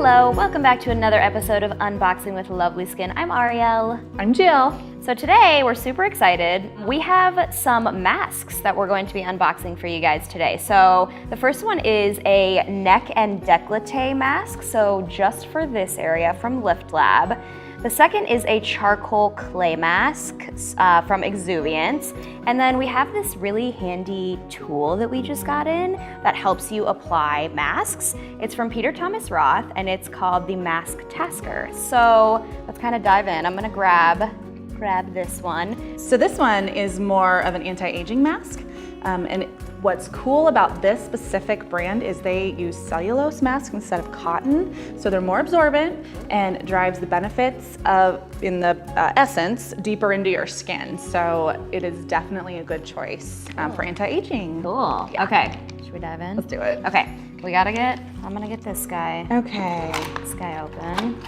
Hello, welcome back to another episode of Unboxing with LovelySkin. I'm Ariel. I'm Jill. So today we're super excited. We have some masks that we're going to be unboxing for you guys today. So the first one is a neck and décolleté mask, so just for this area from Lift Lab. The second is a charcoal clay mask from Exuviance. And then we have this really handy tool that we just got in that helps you apply masks. It's from Peter Thomas Roth and it's called the Mask Tasker. So let's kind of dive in. I'm gonna grab this one. So this one is more of an anti-aging mask. And what's cool about this specific brand is they use cellulose masks instead of cotton. So they're more absorbent and drives the benefits in the essence deeper into your skin. So it is definitely a good choice for anti-aging. Cool. Yeah. Okay, should we dive in? Let's do it. Okay, I'm gonna get this guy. Okay. This guy open.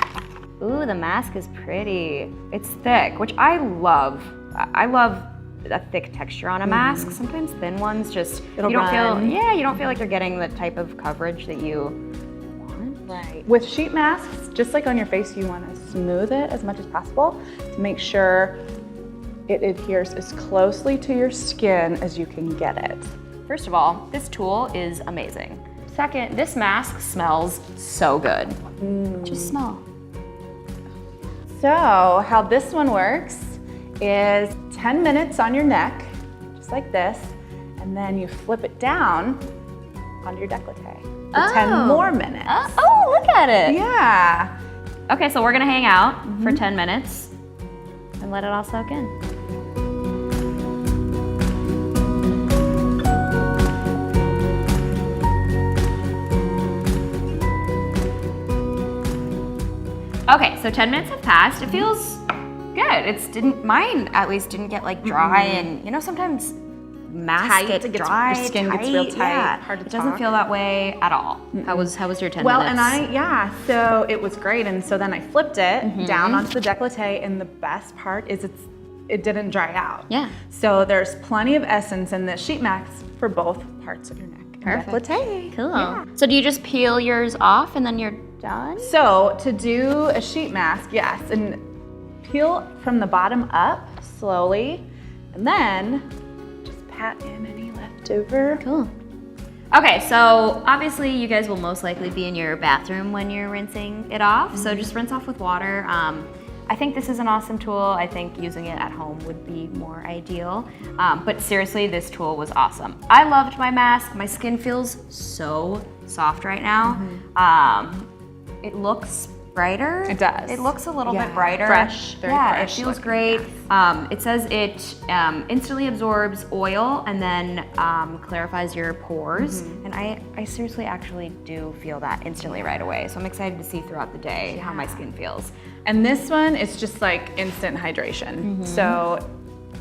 Ooh, the mask is pretty. It's thick, which I love. I love a thick texture on a mask. Sometimes thin ones just, you don't feel like you're getting the type of coverage that you want. Right. With sheet masks, just like on your face, you want to smooth it as much as possible to make sure it adheres as closely to your skin as you can get it. First of all, this tool is amazing. Second, this mask smells so good. Just smell. So how this one works is 10 minutes on your neck, just like this, and then you flip it down onto your décolleté for 10 more minutes. Oh, look at it. Yeah. Okay, so we're gonna hang out for 10 minutes and let it all soak in. Okay, so 10 minutes have passed. It feels good. Mine at least didn't get like dry and you know sometimes masks get dry, your skin gets real tight, yeah. hard to It doesn't feel that way at all. How was your 10 well, minutes? so it was great, and so then I flipped it down onto the décolleté, and the best part is it didn't dry out. Yeah. So there's plenty of essence in this sheet mask for both parts of your neck. Perfect. Décolleté. Cool. Yeah. So do you just peel yours off and then you're done? So to do a sheet mask, yes, and peel from the bottom up slowly, and then just pat in any leftover. Cool. Okay, so obviously you guys will most likely be in your bathroom when you're rinsing it off, so just rinse off with water. I think this is an awesome tool. I think using it at home would be more ideal. But seriously, this tool was awesome. I loved my mask. My skin feels so soft right now. It looks brighter. It does. It looks a little bit brighter. Fresh, very fresh. It feels looking, great. yes. It says it instantly absorbs oil and then clarifies your pores. And I seriously actually do feel that instantly right away. So I'm excited to see throughout the day how my skin feels. And this one is just like instant hydration. So,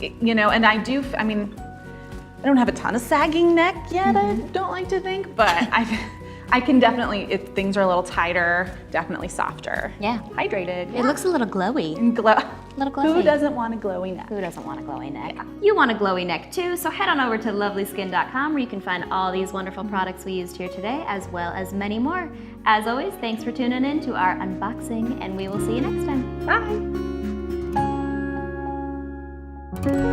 you know, and I don't have a ton of sagging neck yet, I don't like to think, but I can definitely, if things are a little tighter, definitely softer. Yeah. Hydrated. It looks a little glowy. And glow. Little glowy. Who doesn't want a glowy neck? Who doesn't want a glowy neck? Yeah. You want a glowy neck too, so head on over to lovelyskin.com where you can find all these wonderful products we used here today, as well as many more. As always, thanks for tuning in to our unboxing, and we will see you next time. Bye.